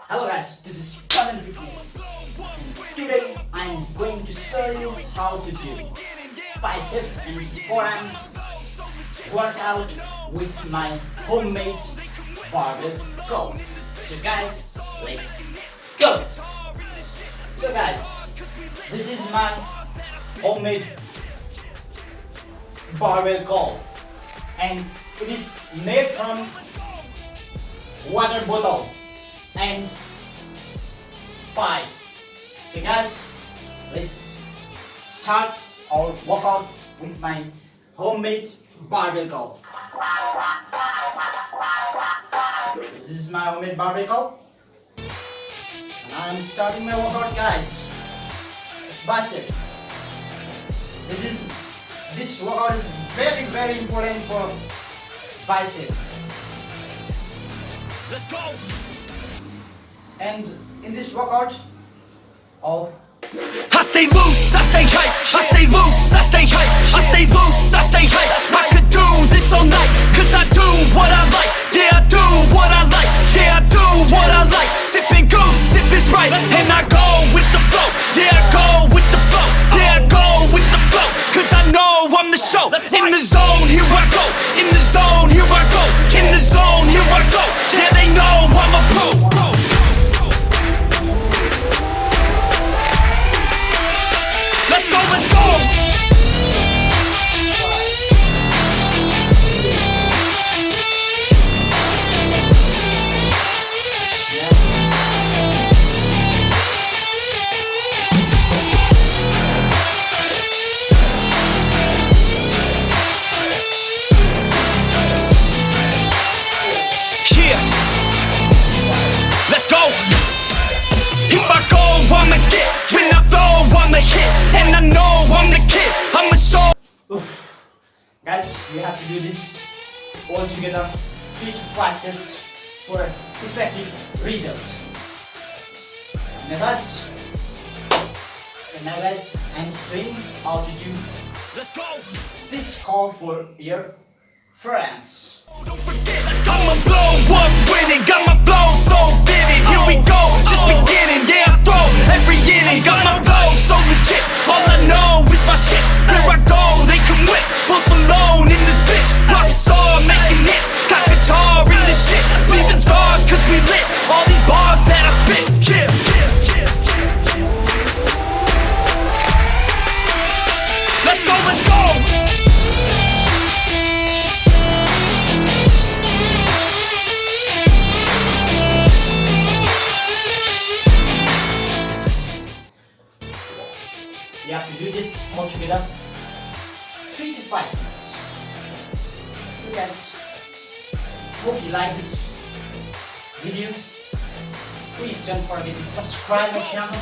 Hello guys, this is Gajen Fitness. Today I am going to show you how to do biceps and forearms workout with my homemade barbell curls. So guys, let's go! So guys, this is my homemade barbell curl and it is made from water bottle and pipe. So guys, let's start our workout with my homemade barbell curl. This is my homemade barbell curl and I am starting my workout, guys. It's bicep. This workout is very important for bicep. Let's go! And in this workout, I stay loose, I stay hype. I stay loose, I stay hype. I stay loose, I stay hype. I could do this all night, cause I do what I like. Yeah, I do what I like. Yeah, I do what I like. Sipping goose, sip is right. And I go with the flow. Yeah, I go with the flow. Yeah, I go with the flow. Cause I know I'm the show. In the zone, here I go. In the zone, here I go. In the zone, here I go. Yeah, they know I'm a pro. Let's go, let's go! Yeah, let's go! If I go, I'ma get. When I flow, I'ma hit. And I know I'm the kid. I'm a soul. guys, we have to do this all together 3 to 5 sets for effective results. Now guys, I'm showing how to do Let's go. this call for your friends. Don't forget, I'ma blow up winning. Got my flow so vivid. Here we go, just beginning. Yeah, I throw every inning. Got my flow so legit. All I know is my shit. Here I go, they come with. Post Malone in this bitch. Rock star making hits. Got guitar in this shit. Leaving scars cause we lit. All these bars that I spit. Yeah. Let's go, let's go. You have to do this all together 3 to 5 sets. So guys, hope you like this video. Please don't forget to subscribe my channel